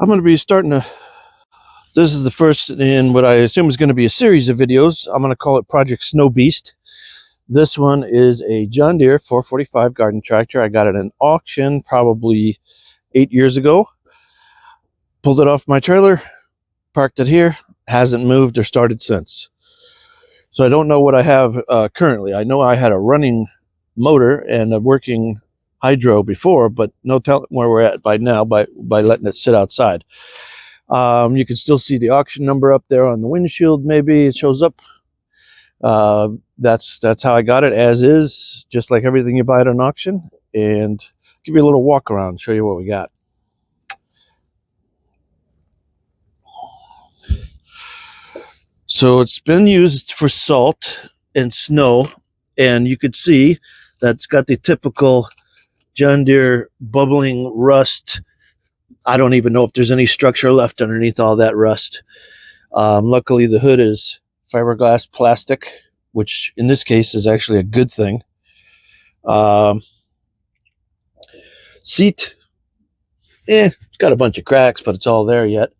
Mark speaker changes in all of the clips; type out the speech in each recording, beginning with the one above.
Speaker 1: I'm going to be this is the first in what I assume is going to be a series of videos. I'm going to call it Project Snowbeast. This one is a John Deere 445 garden tractor. I got it at an auction probably 8 years ago. Pulled it off my trailer, parked it here, hasn't moved or started since. So I don't know what I have currently. I know I had a running motor and a working hydro before, but no telling where we're at by now by letting it sit outside. You can still see the auction number up there on the windshield. Maybe it shows up. That's how I got it, as is, just like everything you buy at an auction. And give you a little walk around, show you what we got. So it's been used for salt and snow, and you could see that's got the typical John Deere bubbling rust. I don't even know if there's any structure left underneath all that rust. Luckily, the hood is fiberglass plastic, which in this case is actually a good thing. Seat, it's got a bunch of cracks, but it's all there yet.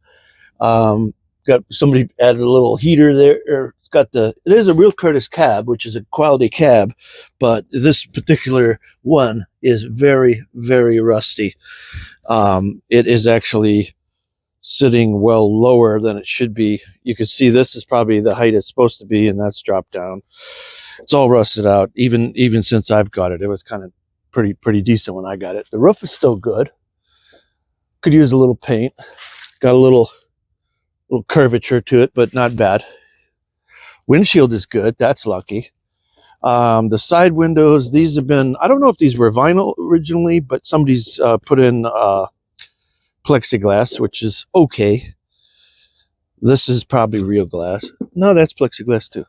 Speaker 1: Got somebody added a little heater there. It is a Real Curtis cab, which is a quality cab, but this particular one is very, very rusty. It is actually sitting well lower than it should be. You can see this is probably the height it's supposed to be, and that's dropped down. It's all rusted out. Even since I've got it, it was kind of pretty decent when I got it. The roof is still good. Could use a little paint. Got a little curvature to it, but not bad. Windshield is good. That's lucky. The side windows, these have been, I don't know if these were vinyl originally, but somebody's put in plexiglass, which is okay. This is probably real glass. No, that's plexiglass too.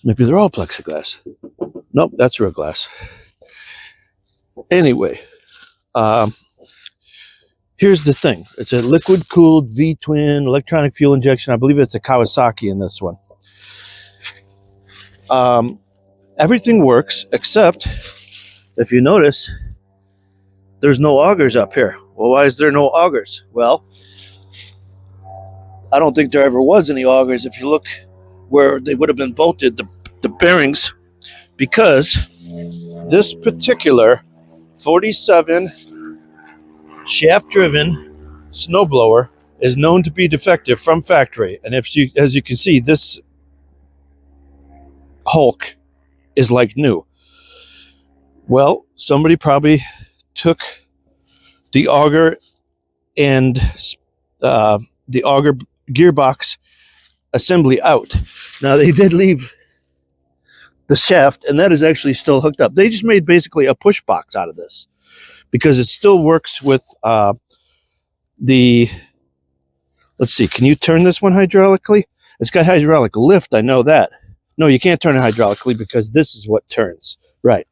Speaker 1: Maybe they're all plexiglass. Nope, that's real glass. Anyway, here's the thing. It's a liquid-cooled V-twin electronic fuel injection. I believe it's a Kawasaki in this one. Everything works, except if you notice, there's no augers up here. Well, why is there no augers? Well, I don't think there ever was any augers if you look where they would have been bolted, the bearings, because this particular 47 shaft-driven snowblower is known to be defective from factory. And as you can see, this Hulk is like new. Well, somebody probably took the auger and the auger gearbox assembly out. Now, they did leave the shaft, and that is actually still hooked up. They just made basically a push box out of this, because it still works with let's see, can you turn this one hydraulically? It's got hydraulic lift, I know that. No, you can't turn it hydraulically because this is what turns, right?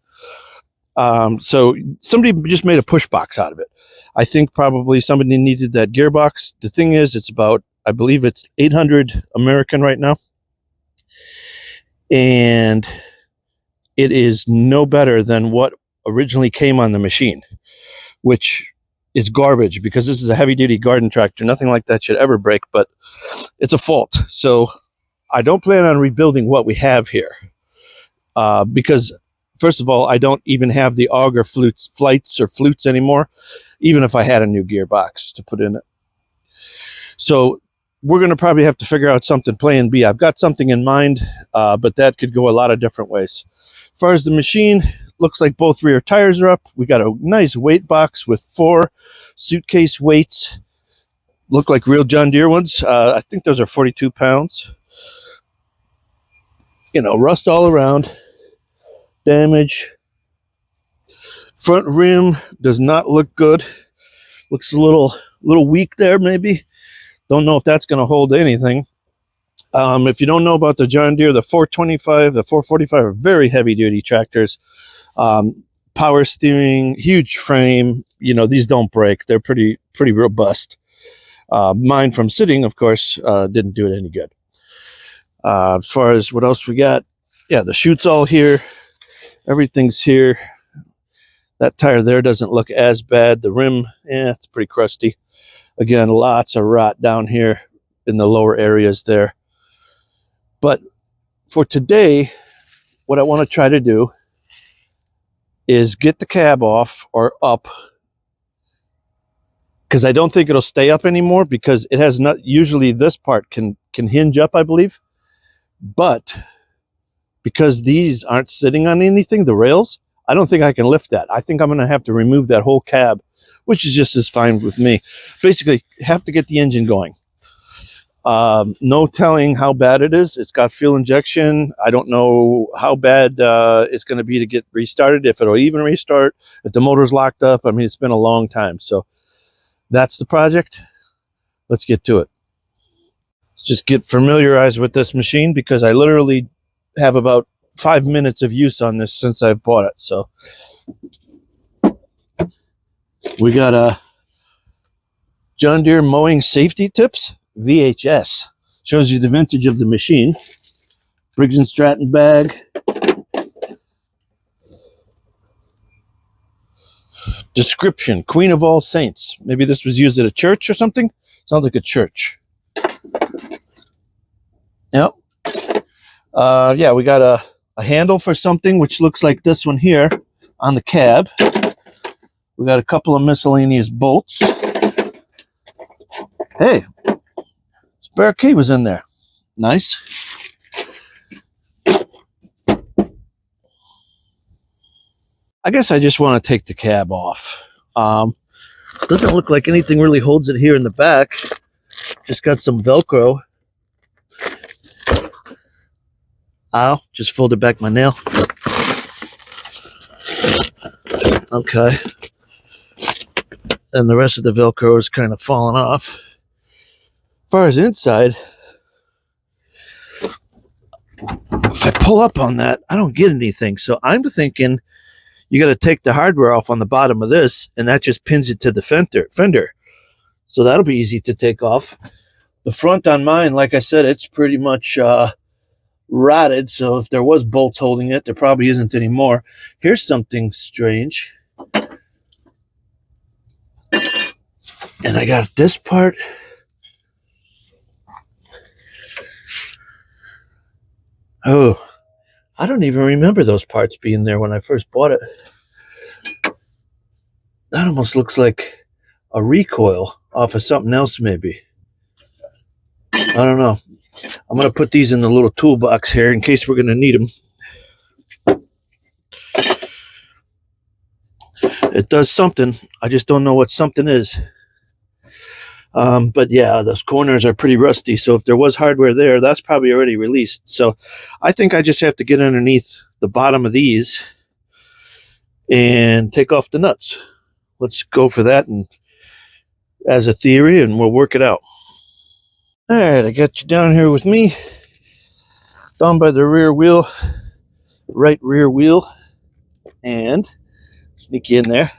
Speaker 1: So somebody just made a push box out of it. I think probably somebody needed that gearbox. The thing is, it's about, I believe it's 800 American right now. And it is no better than what originally came on the machine, which is garbage, because this is a heavy-duty garden tractor. Nothing like that should ever break, but it's a fault. So I don't plan on rebuilding what we have here, because, first of all, I don't even have the auger flights or flutes anymore, even if I had a new gearbox to put in it. So we're going to probably have to figure out something plan B. I've got something in mind, but that could go a lot of different ways. As far as the machine, looks like both rear tires are up. We got a nice weight box with 4 suitcase weights. Look like real John Deere ones. I think those are 42 pounds. You know, rust all around. Damage. Front rim does not look good. Looks a little weak there, maybe. Don't know if that's going to hold anything. If you don't know about the John Deere, the 425, the 445 are very heavy-duty tractors. Power steering, huge frame. You know, these don't break. They're pretty robust. Mine from sitting, of course, didn't do it any good. As far as what else we got, yeah, the chute's all here. Everything's here. That tire there doesn't look as bad. The rim, it's pretty crusty. Again, lots of rot down here in the lower areas there. But for today, what I want to try to do is get the cab off or up, because I don't think it'll stay up anymore, because it has not, usually this part can hinge up, I believe. But because these aren't sitting on anything, the rails, I don't think I can lift that. I think I'm going to have to remove that whole cab, which is just as fine with me. Basically, have to get the engine going. No telling how bad it is. It's got fuel injection. I don't know how bad it's going to be to get restarted, if it'll even restart, if the motor's locked up. I mean, it's been a long time. So that's the project. Let's get to it. Let's just get familiarized with this machine, because I literally have about 5 minutes of use on this since I've bought it. So we got a John Deere mowing safety tips VHS. Shows you the vintage of the machine. Briggs & Stratton bag. Description: Queen of all saints. Maybe this was used at a church or something. Sounds like a church. Yep. Yeah, we got a handle for something, which looks like this one here on the cab. We got a couple of miscellaneous bolts. Hey, spare key was in there. Nice. I guess I just want to take the cab off. Doesn't look like anything really holds it here in the back. Just got some Velcro. Ow, just folded back my nail. Okay. And the rest of the Velcro is kind of falling off. As far as inside, if I pull up on that, I don't get anything. So I'm thinking you got to take the hardware off on the bottom of this, and that just pins it to the fender. So that'll be easy to take off. The front on mine, like I said, it's pretty much rotted. So if there was bolts holding it, there probably isn't anymore. Here's something strange. And I got this part. Oh, I don't even remember those parts being there when I first bought it. That almost looks like a recoil off of something else, maybe. I don't know. I'm going to put these in the little toolbox here in case we're going to need them. It does something. I just don't know what something is. But yeah, those corners are pretty rusty. So if there was hardware there, that's probably already released. So I think I just have to get underneath the bottom of these and take off the nuts. Let's go for that and as a theory, and we'll work it out. All right, I got you down here with me, down by the rear wheel, right rear wheel, and sneak you in there.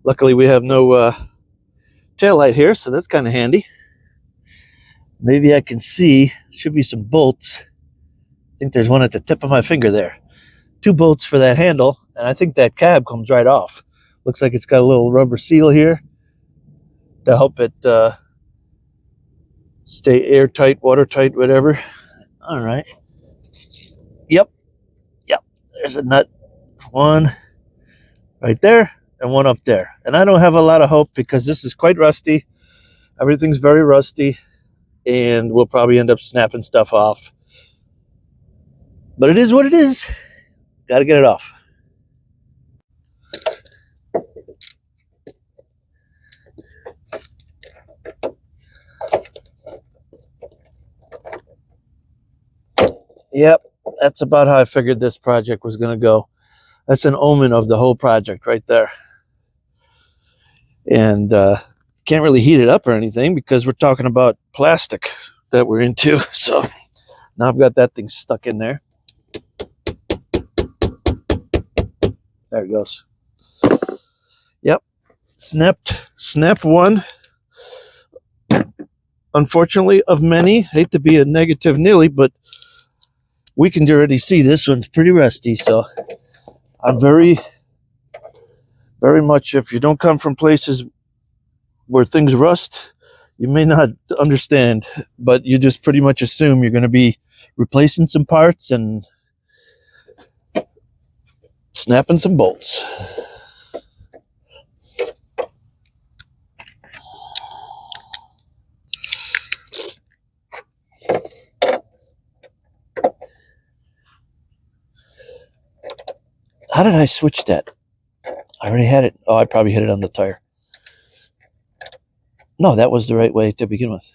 Speaker 1: Luckily, we have no taillight here, so that's kind of handy. Maybe I can see, should be some bolts. I think there's one at the tip of my finger there. 2 bolts for that handle, and I think that cab comes right off. Looks like it's got a little rubber seal here to help it stay airtight, watertight, whatever. All right. Yep. There's a nut. One right there and one up there. And I don't have a lot of hope because this is quite rusty. Everything's very rusty, and we'll probably end up snapping stuff off. But it is what it is. Got to get it off. Yep, that's about how I figured this project was going to go. That's an omen of the whole project right there. And can't really heat it up or anything because we're talking about plastic that we're into. So now I've got that thing stuck in there. There it goes. Yep, snapped one. Unfortunately, of many. Hate to be a negative Nelly, but we can already see this one's pretty rusty. So I'm very Very much, if you don't come from places where things rust, you may not understand, but you just pretty much assume you're going to be replacing some parts and snapping some bolts. How did I switch that? I already had it. Oh, I probably hit it on the tire. No, that was the right way to begin with.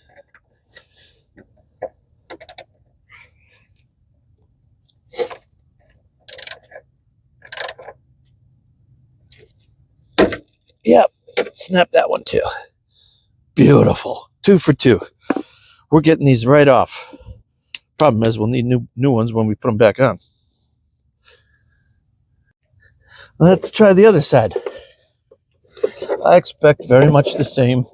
Speaker 1: Yep, snap that one too. Beautiful. 2 for 2. We're getting these right off. Problem is, we'll need new ones when we put them back on. Let's try the other side. I expect very much the same.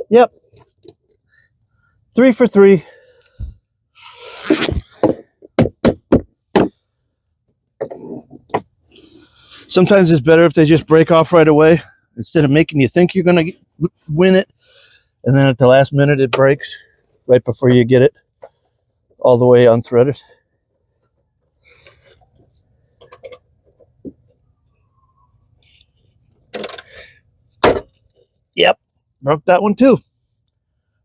Speaker 1: Yep. 3 for 3. Sometimes it's better if they just break off right away instead of making you think you're going to win it, and then at the last minute it breaks right before you get it all the way unthreaded. Yep, broke that one too.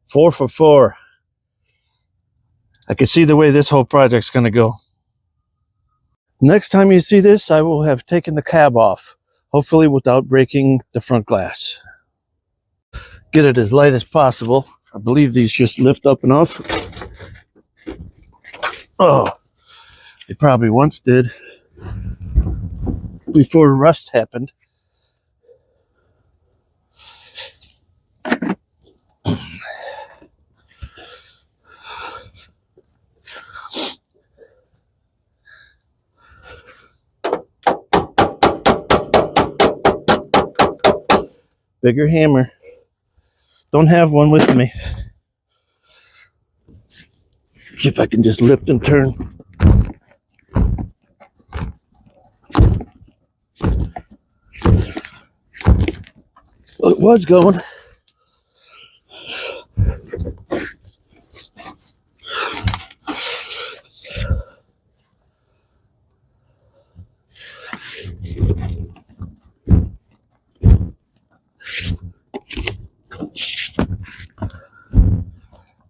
Speaker 1: 4 for 4. I can see the way this whole project's going to go. Next time you see this, I will have taken the cab off, hopefully without breaking the front glass. Get it as light as possible. I believe these just lift up and off. Oh, they probably once did before rust happened. Bigger hammer. Don't have one with me. See if I can just lift and turn. Well, it was going.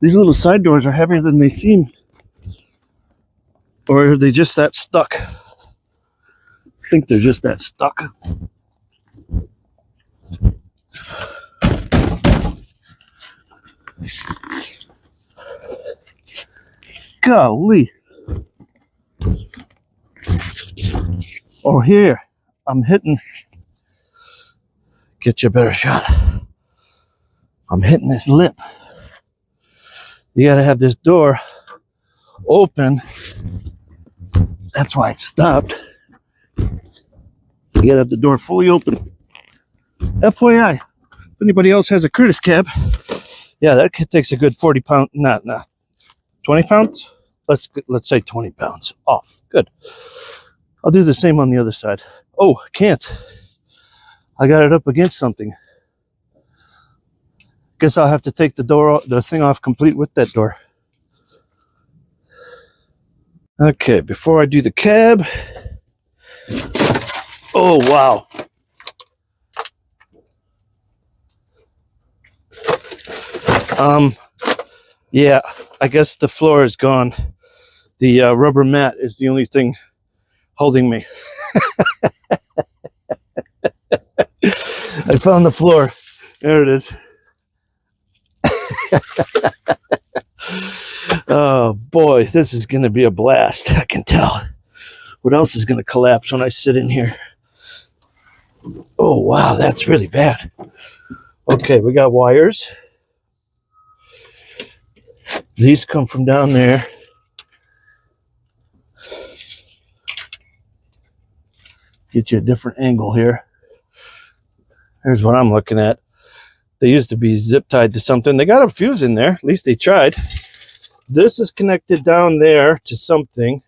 Speaker 1: These little side doors are heavier than they seem. Or are they just that stuck? I think they're just that stuck. Golly. Oh, here. I'm hitting. Get you a better shot. I'm hitting this lip. You gotta have this door open. That's why it stopped. You gotta have the door fully open. FYI, if anybody else has a Curtis cab, yeah, that takes a good 40 pound, not 20 pounds. Let's say 20 pounds off. Good. I'll do the same on the other side. Oh, can't. I got it up against something. Guess I'll have to take the thing off complete with that door. Okay, before I do the cab. Oh, wow. Yeah, I guess the floor is gone. The rubber mat is the only thing holding me. I found the floor. There it is. Oh boy, this is going to be a blast. I can tell. What else is going to collapse when I sit in here? Oh wow, that's really bad. Okay, we got wires. These come from down there. Get you a different angle here. Here's what I'm looking at. They used to be zip tied to something. They got a fuse in there. At least they tried. This is connected down there to something.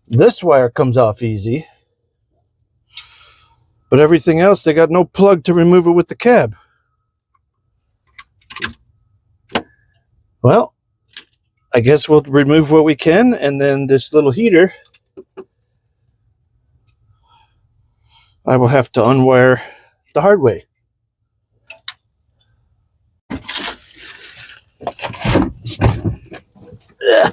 Speaker 1: This wire comes off easy. But everything else, they got no plug to remove it with the cab. Well, I guess we'll remove what we can, and then this little heater, I will have to unwire the hard way. Yeah.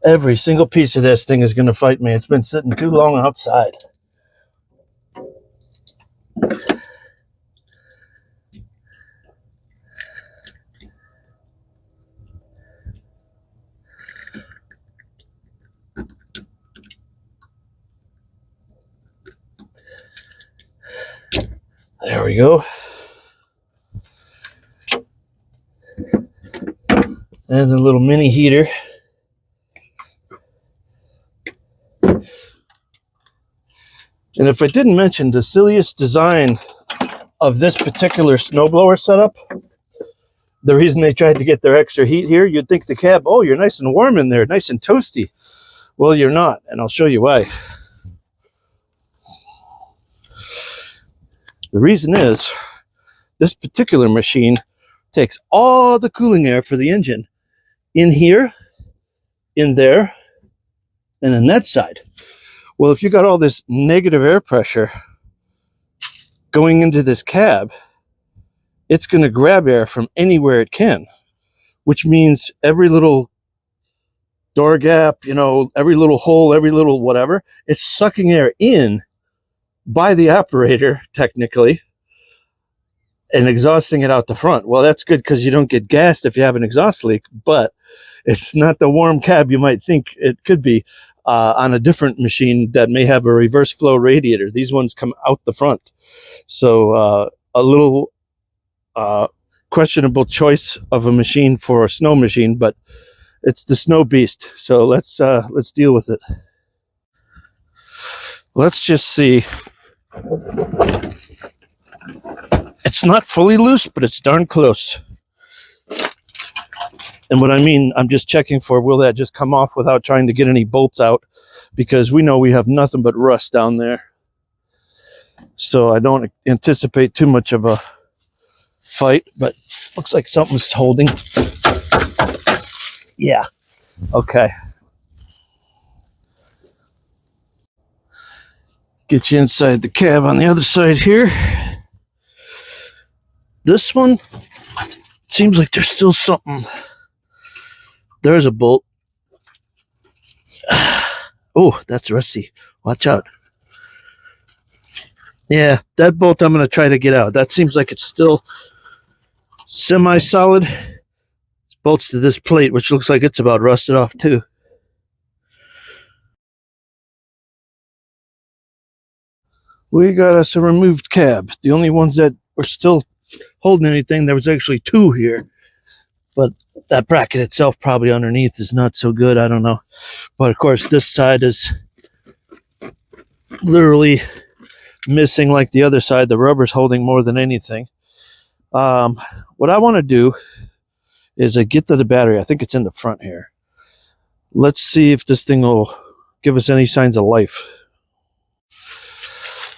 Speaker 1: Every single piece of this thing is going to fight me. It's been sitting too long outside. There we go. And a little mini heater. And if I didn't mention, the silliest design of this particular snowblower setup, the reason they tried to get their extra heat here, you'd think the cab, oh, you're nice and warm in there, nice and toasty. Well, you're not, and I'll show you why. The reason is, this particular machine takes all the cooling air for the engine in here, in there, and in that side. Well, if you got all this negative air pressure going into this cab, it's going to grab air from anywhere it can, which means every little door gap, you know, every little hole, every little whatever, it's sucking air in by the operator, technically, and exhausting it out the front. Well, that's good because you don't get gassed if you have an exhaust leak, but it's not the warm cab you might think it could be on a different machine that may have a reverse flow radiator. These ones come out the front. So a little questionable choice of a machine for a snow machine, but it's the Snowbeast. So let's deal with it. Let's just see. It's not fully loose, but it's darn close. And what I mean, I'm just checking for, will that just come off without trying to get any bolts out? Because we know we have nothing but rust down there. So I don't anticipate too much of a fight, but looks like something's holding. Yeah. Okay. Get you inside the cab on the other side here. This one seems like there's still something. There's a bolt. Oh, that's rusty. Watch out. Yeah, that bolt I'm going to try to get out. That seems like it's still semi-solid. It bolts to this plate, which looks like it's about rusted off too. We got us a removed cab. The only ones that were still holding anything, there was actually two here. But that bracket itself probably underneath is not so good. I don't know. But of course, this side is literally missing like the other side. The rubber's holding more than anything. What I want to do is get to the battery. I think it's in the front here. Let's see if this thing will give us any signs of life.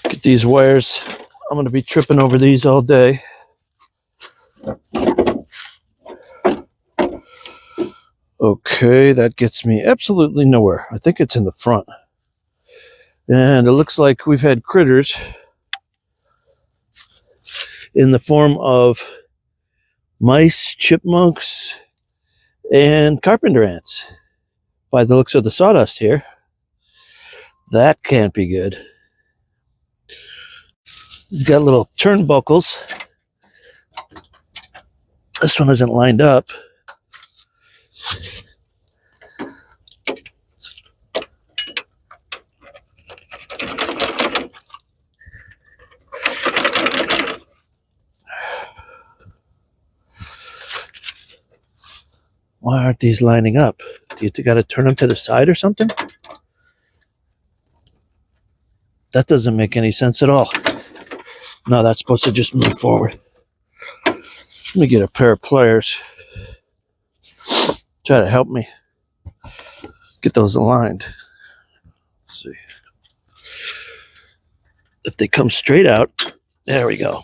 Speaker 1: Get these wires. I'm going to be tripping over these all day. Okay, that gets me absolutely nowhere. I think it's in the front. And it looks like we've had critters in the form of mice, chipmunks, and carpenter ants. By the looks of the sawdust here, that can't be good. It's got little turnbuckles. This one isn't lined up. Why aren't these lining up? Do you got to turn them to the side or something? That doesn't make any sense at all. No, that's supposed to just move forward. Let me get a pair of pliers. Try to help me get those aligned. Let's see. If they come straight out, there we go.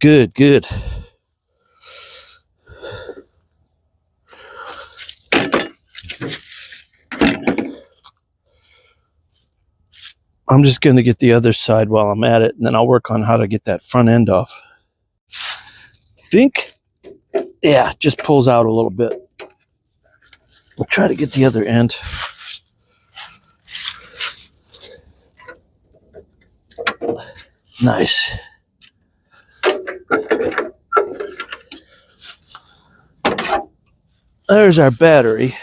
Speaker 1: Good, good. I'm just going to get the other side while I'm at it, and then I'll work on how to get that front end off. Think, yeah, just pulls out a little bit. I'll try to get the other end. Nice. There's our battery.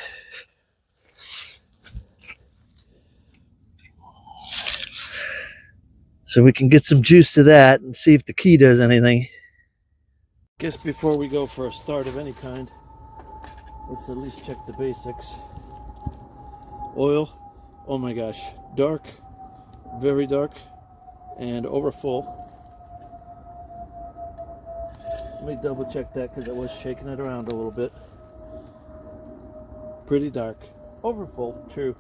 Speaker 1: So we can get some juice to that and see if the key does anything. Guess before we go for a start of any kind, let's at least check the basics. Oil, oh my gosh, dark, very dark, and over full. Let me double check that because I was shaking it around a little bit. Pretty dark, over full, true.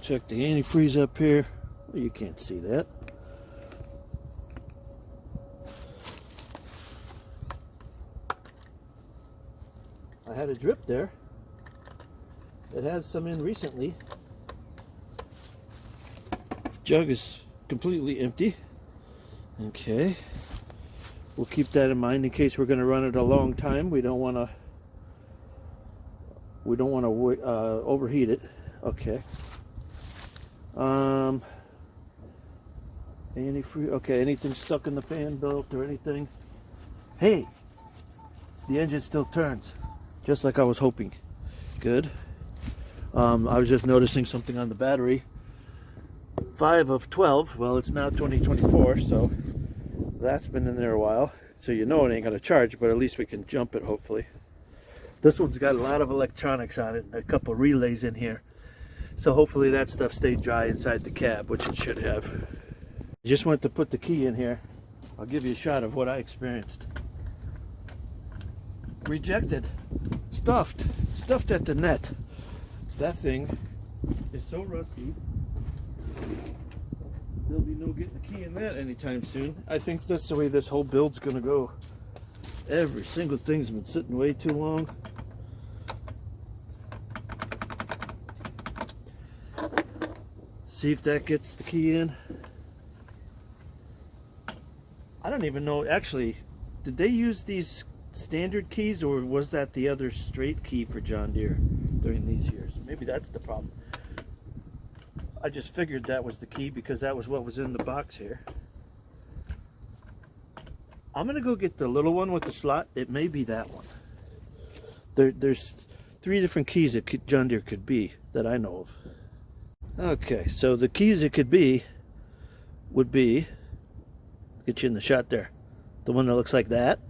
Speaker 1: Check the antifreeze up here. Well, you can't see that. I had a drip there. It has some in recently. Jug is completely empty. Okay. We'll keep that in mind in case we're going to run it a long time. We don't want to overheat it. Okay. Antifreeze. Okay, anything stuck in the fan belt or anything? Hey, the engine still turns, just like I was hoping. Good. I was just noticing something on the battery. 5 of 12. Well, it's now 2024, so that's been in there a while. So you know it ain't gonna charge, but at least we can jump it, hopefully. This one's got a lot of electronics on it, and a couple relays in here. So hopefully that stuff stayed dry inside the cab, which it should have. I just went to put the key in here. I'll give you a shot of what I experienced. Rejected. Stuffed at the net. That thing is so rusty. There'll be no getting the key in that anytime soon. I think that's the way this whole build's gonna go. Every single thing's been sitting way too long. See if that gets the key in. I don't even know, actually, did they use these standard keys, or was that the other straight key for John Deere during these years? Maybe that's the problem. I just figured that was the key because that was what was in the box here. I'm gonna go get the little one with the slot. It may be that one. There's 3 different keys that John Deere could be that I know of. Okay, so the keys it could be would be, get you in the shot there, the one that looks like that,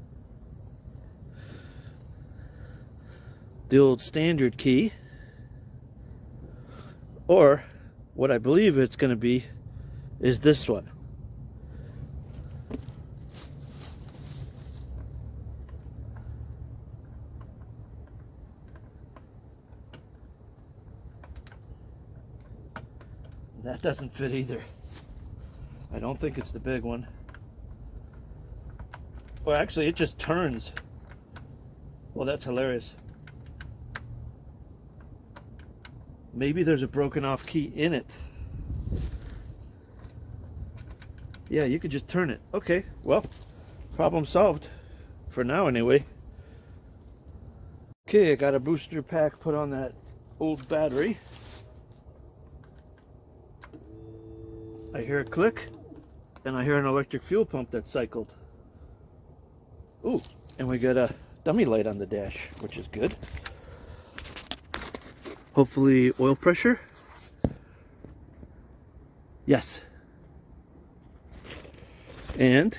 Speaker 1: the old standard key, or what I believe it's going to be is this one. That doesn't fit either. I don't think it's the big one. Well, actually, it just turns. Well, that's hilarious. Maybe there's a broken off key in it. Yeah, you could just turn it. Okay, well, problem solved. For now, anyway. Okay, I got a booster pack put on that old battery. I hear a click, and I hear an electric fuel pump that cycled. Ooh, and we got a dummy light on the dash, which is good. Hopefully oil pressure. Yes. And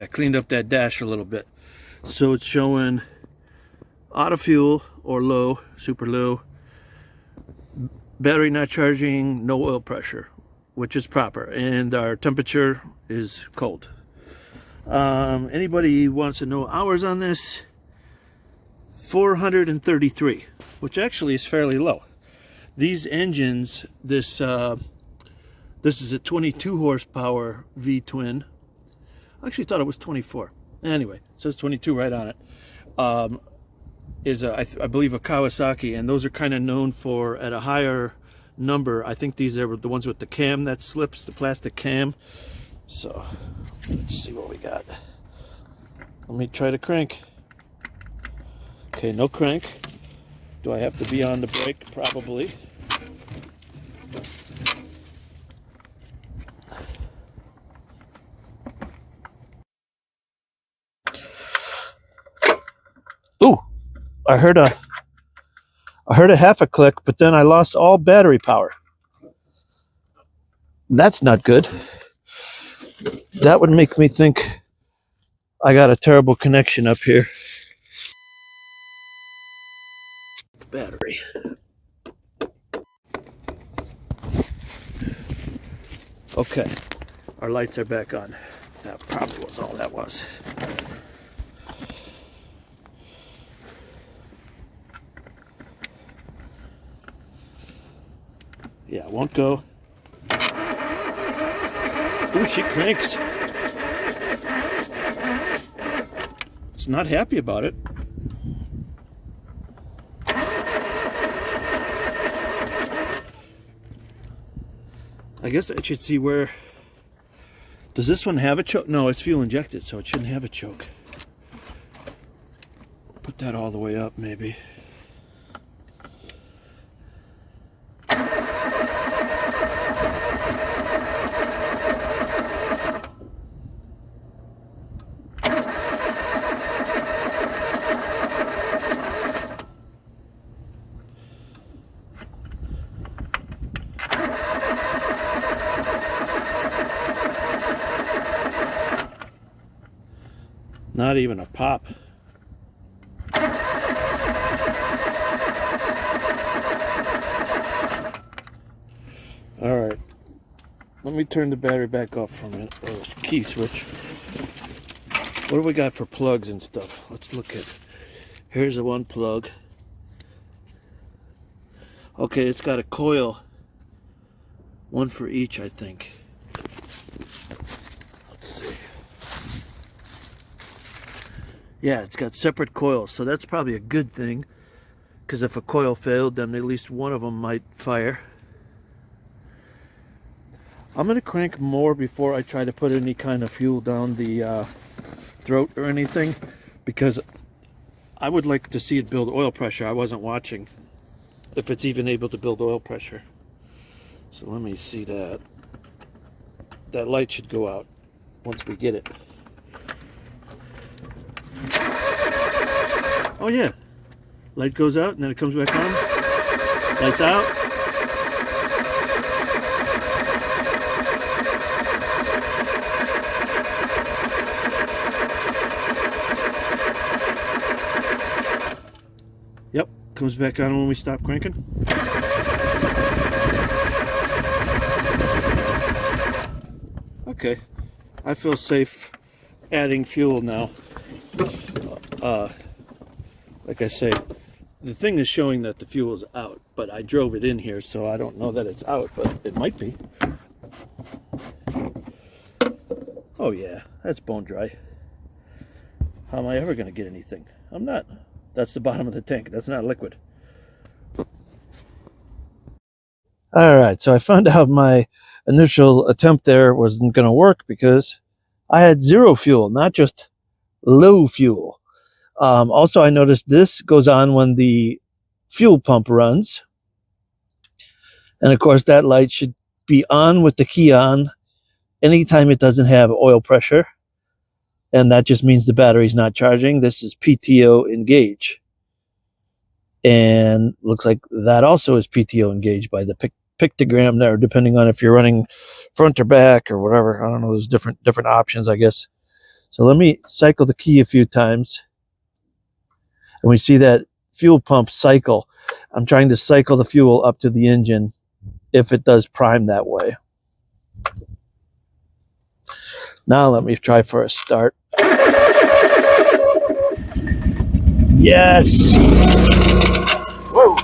Speaker 1: I cleaned up that dash a little bit. So it's showing out of fuel or low, super low, battery not charging, no oil pressure, which is proper, and our temperature is cold. Anybody wants to know hours on this? 433, which actually is fairly low. These engines, this is a 22 horsepower V-twin. I actually thought it was 24. Anyway, it says 22 right on it. Is I believe a Kawasaki, and those are kind of known for at a higher number. I think these are the ones with the cam that slips, the plastic cam. So let's see what we got. Let me try to crank. Okay, no crank. Do I have to be on the brake? Probably. Ooh, I heard a half a click, but then I lost all battery power. That's not good. That would make me think I got a terrible connection up here. Battery. Okay, our lights are back on. That probably was all that was. Yeah, it won't go. Ooh, she cranks. It's not happy about it. I guess I should see where... Does this one have a choke? No, it's fuel injected, so it shouldn't have a choke. Put that all the way up, maybe. Not even a pop. All right, let me turn the battery back off for a minute, or key switch. What do we got for plugs and stuff? Let's look at, here's the one plug. Okay, it's got a coil, one for each, I think. Let's see. Yeah, it's got separate coils, so that's probably a good thing, because if a coil failed, then at least one of them might fire. I'm going to crank more before I try to put any kind of fuel down the throat or anything, because I would like to see it build oil pressure. I wasn't watching if it's even able to build oil pressure. So let me see that. That light should go out once we get it. Oh yeah, light goes out and then it comes back on. Lights out. Yep, comes back on when we stop cranking. Okay, I feel safe adding fuel now. Like I say, the thing is showing that the fuel is out, but I drove it in here, so I don't know that it's out, but it might be. Oh yeah, that's bone dry. How am I ever going to get anything? I'm not. That's the bottom of the tank. That's not liquid. All right, so I found out my initial attempt there wasn't going to work because I had zero fuel, not just low fuel. Also, I noticed this goes on when the fuel pump runs. And of course, that light should be on with the key on anytime it doesn't have oil pressure. And that just means the battery's not charging. This is PTO engage. And looks like that also is PTO engaged by the pictogram there, depending on if you're running front or back or whatever. I don't know, there's different options, I guess. So let me cycle the key a few times. And we see that fuel pump cycle. I'm trying to cycle the fuel up to the engine if it does prime that way. Now let me try for a start. Yes! Whoa!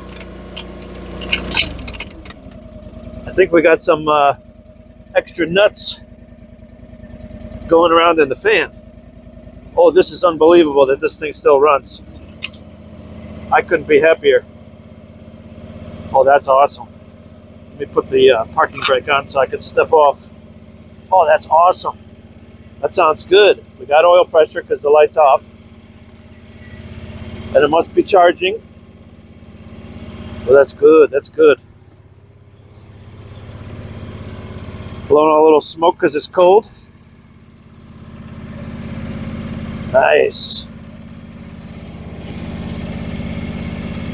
Speaker 1: I think we got some extra nuts going around in the fan. Oh, this is unbelievable that this thing still runs. I couldn't be happier. Oh, that's awesome. Let me put the parking brake on so I can step off. Oh, that's awesome. That sounds good. We got oil pressure because the light's off. And it must be charging. Well, that's good. That's good. Blowing a little smoke because it's cold. Nice.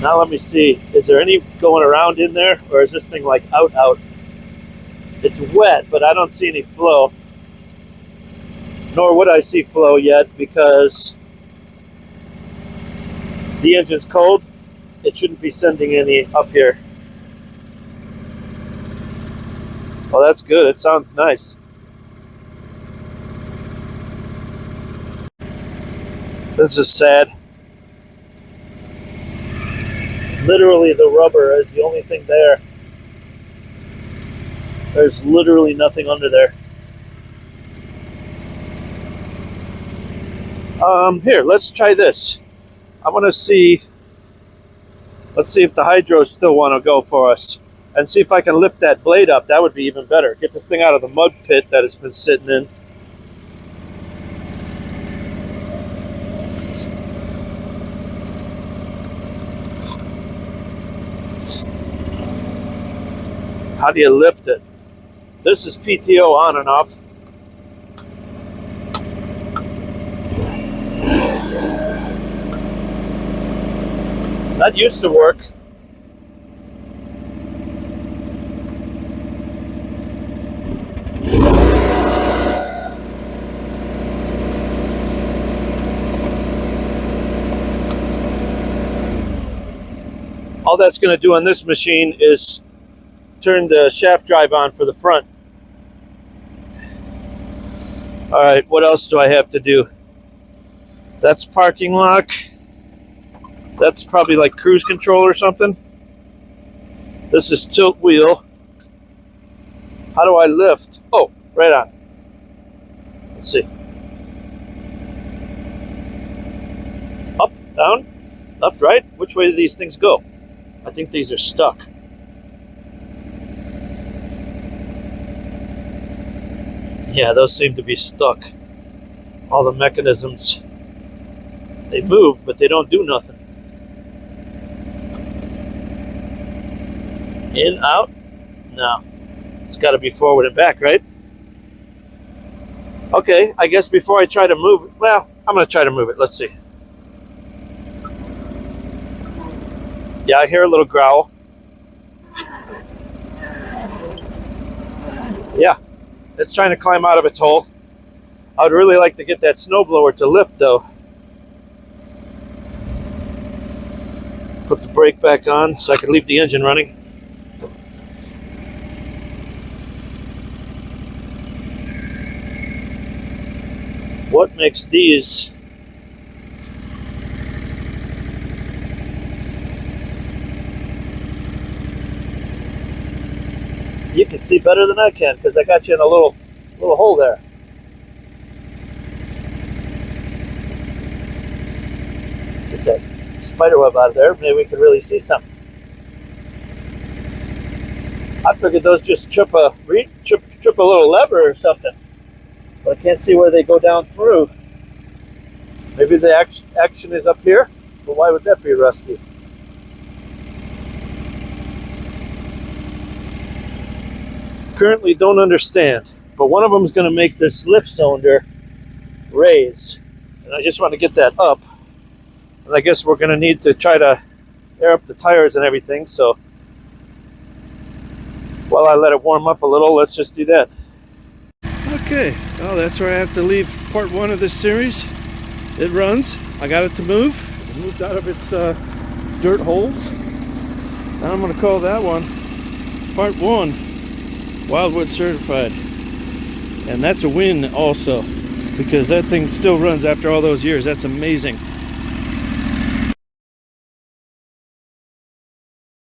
Speaker 1: Now let me see. Is there any going around in there? Or is this thing like out? It's wet, but I don't see any flow. Nor would I see flow yet because the engine's cold. It shouldn't be sending any up here. Well, that's good. It sounds nice. This is sad. Literally the rubber is the only thing there. There's literally nothing under there. Here, let's try this. I want to see, let's see if the hydros still want to go for us. And see if I can lift that blade up. That would be even better. Get this thing out of the mud pit that it's been sitting in. How do you lift it? This is PTO on and off. That used to work. All that's going to do on this machine is turn the shaft drive on for the front. All right, what else do I have to do? That's parking lock. That's probably like cruise control or something. This is tilt wheel. How do I lift? Oh, right on. Let's see. Up, down, left, right. Which way do these things go? I think these are stuck. Yeah, those seem to be stuck. All the mechanisms, they move, but they don't do nothing. In, out? No. It's got to be forward and back, right? Okay, I guess before I try to move it, well, I'm going to try to move it. Let's see. Yeah, I hear a little growl. Yeah, it's trying to climb out of its hole. I would really like to get that snowblower to lift, though. Put the brake back on so I can leave the engine running. What makes these? You can see better than I can because I got you in a little hole there. Get that spider web out of there. Maybe we can really see something. I figured those just trip a little lever or something, but I can't see where they go down through. Maybe the action is up here, but why would that be, Rusty? Currently don't understand, but one of them is going to make this lift cylinder raise, and I just want to get that up. And I guess we're going to need to try to air up the tires and everything. So while I let it warm up a little, let's just do that. Okay, well, that's where I have to leave part one of this series. It runs. I got it to move. It moved out of its dirt holes. And I'm going to call that one part one, Wildwood certified. And that's a win also, because that thing still runs after all those years. That's amazing.